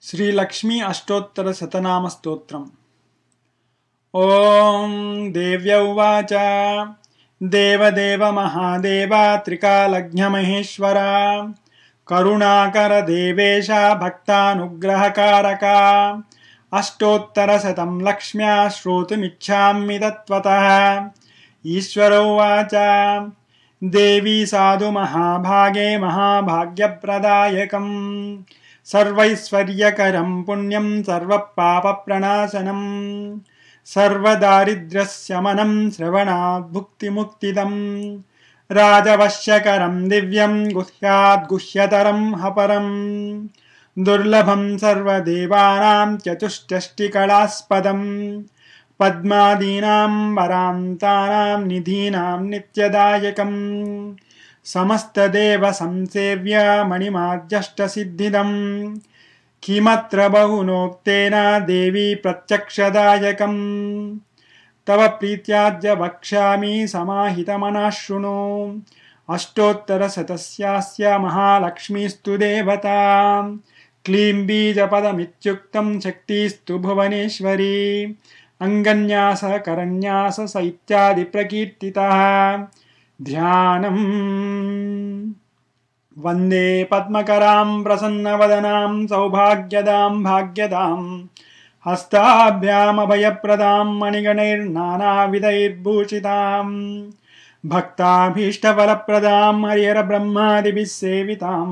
श्री लक्ष्मी अष्टोत्तर शतनाम स्तोत्रम्। ओं देव्य उवाच देवदेव महादेव त्रिकालज्ञ महेश्वर करुणाकर देवेश भक्तानुग्रहकारका अष्टोत्तरशतं लक्ष्म्या श्रोतुमिच्छामि तत्त्वतः। ईश्वर उवाच देवी साधु महाभागे महाभाग्यप्रदायकम् सर्वैश्वर्यकरं पुण्यं सर्वपापप्रणाशनं सर्वदारिद्र्यशमनं श्रवणात् भुक्तिमुक्तिदं राजवश्यकरं दिव्यं गुह्यात् गुह्यतरं हपरं दुर्लभं सर्वदेवानां चतुष्षष्टिकलास्पदं पद्मादीनां वरान्तानां निधीनां नित्यदायकम् समस्तदेव संसेव्य मणिमाद्यष्टसिद्धिदम् किमत्र बहुनोक्तेन देवी प्रत्यक्षदायकम् तव प्रीत्याद्य वक्ष्यामि समाहितमनः शृणु। अष्टोत्तरशतस्यास्य महालक्ष्मीस्तु देवता क्लीं बीजपदमित्युक्तं शक्तिस्तु भुवनेश्वरी अङ्गन्यास करन्यास इत्यादि प्रकीर्तितः। ध्यानम् वन्दे पद्मकरां प्रसन्नवदनां सौभाग्यदां भाग्यदां हस्ताभ्यामभयप्रदां मणिगणैर्नानाविधैर्भूषितां भक्ताभीष्टफलप्रदां हरिहरब्रह्मादिभिः सेवितां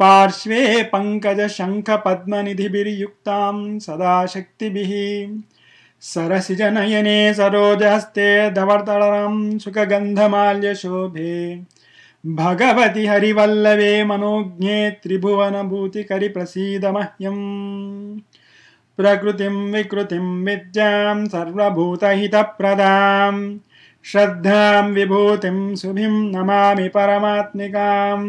पार्श्वे पङ्कजशङ्खपद्मनिधिभिर्युक्तां सदा शक्तिभिः सरसिजनयने सरोजहस्ते धवलतलं सुखगन्धमाल्यशोभे भगवति हरिवल्लभे मनोज्ञे त्रिभुवनभूतिकरि प्रसीद मह्यम्। प्रकृतिं विकृतिं विद्यां सर्वभूतहितप्रदां श्रद्धां विभूतिं शुभिं नमामि परमात्मिकां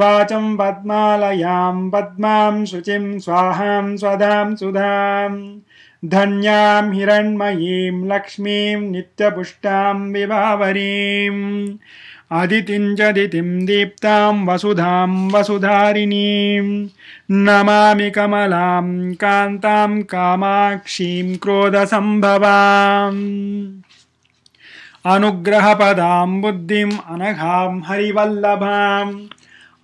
वाचं पद्मालयां पद्मां शुचिं स्वाहां स्वधां सुधां धन्यां हिरण्मयीं लक्ष्मीं नित्यपुष्टां विभावरीम् अदितिं च दितिं दीप्तां वसुधां वसुधारिणीं नमामि कमलां कान्तां कामाक्षीं क्रोधसम्भवाम् अनुग्रहपदां बुद्धिं अनघां हरिवल्लभाम्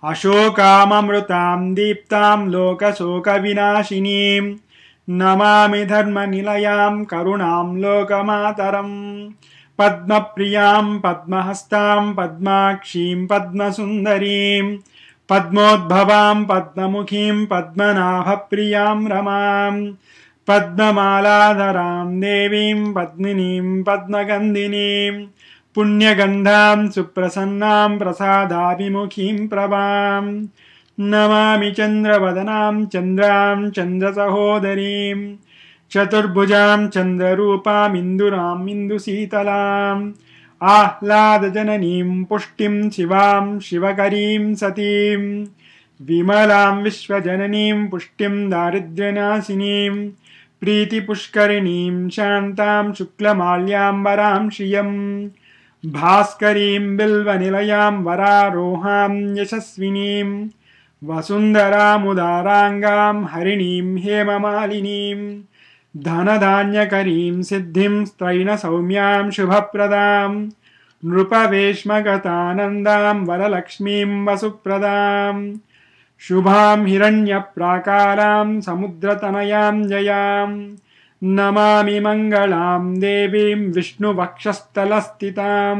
अशोकाममृतां दीप्तां लोकशोकविनाशिनीं नमामि धर्मनिलयां करुणां लोकमातरम् पद्मप्रियां पद्महस्तां पद्माक्षीं पद्मसुन्दरीं पद्मोद्भवां पद्ममुखीं पद्मनाभप्रियां रमां पद्ममालाधरां देवीं पद्मिनीं पद्मगन्धिनीं पुण्यगन्धां सुप्रसन्नां प्रसादाभिमुखीं प्रभां नमामि चन्द्रवदनां चन्द्रां चन्द्रसहोदरीं चतुर्भुजां चन्द्ररूपामिन्दुरां इन्दुशीतलाम् आह्लादजननीं पुष्टिं शिवां शिवकरीं सतीं विमलां विश्वजननीं पुष्टिं दारिद्र्यनाशिनीं प्रीतिपुष्करिणीं शान्तां शुक्लमाल्याम्बरां श्रियं भास्करीं बिल्वनिलयां वरारोहां यशस्विनीं वसुन्धरामुदाराङ्गां हरिणीं हेममालिनीं धनधान्यकरीं सिद्धिं स्त्रैणसौम्यां शुभप्रदां नृपवेश्मगतानन्दां वरलक्ष्मीं वसुप्रदां शुभां हिरण्यप्राकारां समुद्रतनयां जयां नमामि मङ्गलां देवीं विष्णुवक्षस्थलस्थितां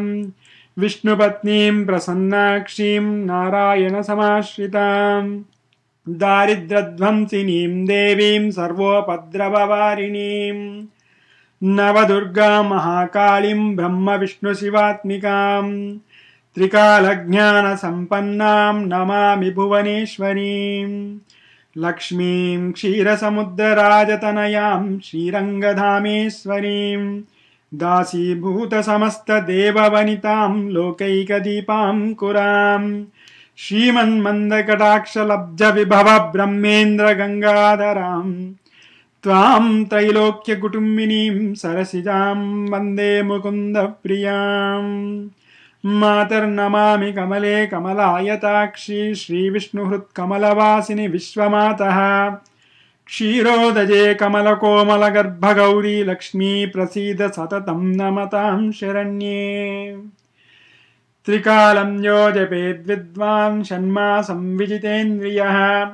विष्णुपत्नीं प्रसन्नाक्षीं नारायणसमाश्रितां दारिद्र्यध्वंसिनीं देवीं सर्वोपद्रववारिणीं नवदुर्गां महाकालीं ब्रह्मविष्णुशिवात्मिकां त्रिकालज्ञानसम्पन्नां नमामि भुवनेश्वरीं लक्ष्मीं क्षीरसमुद्रराजतनयां श्रीरङ्गधामेश्वरीं दासीभूतसमस्तदेववनितां लोकैकदीपाङ्कुरां श्रीमन्मन्दकटाक्षलब्धविभव ब्रह्मेन्द्रगङ्गाधरां त्वां त्रैलोक्यकुटुम्बिनीं सरसिजां वन्दे मुकुन्दप्रियां मातर्नमामि कमले कमलायताक्षी श्रीविष्णुहृत्कमलवासिनि विश्वमातः क्षीरोदजे कमलकोमलगर्भगौरी लक्ष्मी प्रसीद सततं नमतां शरण्ये। त्रिकालं यो जपेद्विद्वान् षण्मासं विजितेन्द्रियः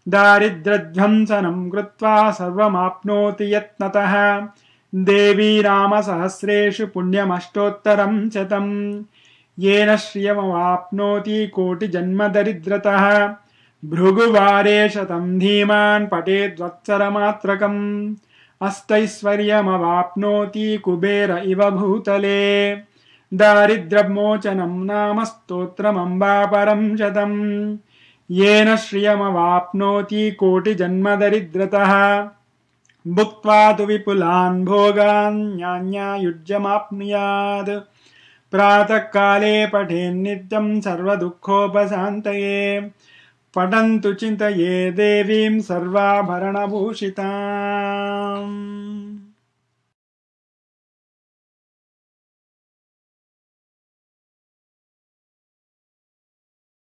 दारिद्र्यध्वंसनं कृत्वा सर्वमाप्नोति यत्नतः। देवी नामसहस्रेषु पुण्यमष्टोत्तरं शतं येन श्रियमवाप्नोति कोटिजन्मदरिद्रतः। भृगुवारे शतं धीमान् पठेद्वत्सरमात्रकम् अष्टैश्वर्यमवाप्नोति कुबेर इव भूतले। दारिद्र्यमोचनं नाम स्तोत्रमम्बा परं शतम् येन श्रियमवाप्नोति कोटिजन्मदरिद्रतः। भुक्त्वा तु विपुलान् भोगान् न्यान्यायुज्यमाप्नुयात् प्रातःकाले पठेन्नित्यं सर्वदुःखोपशान्तये। पठन्तु चिन्तये देवीं सर्वाभरणभूषिताम्।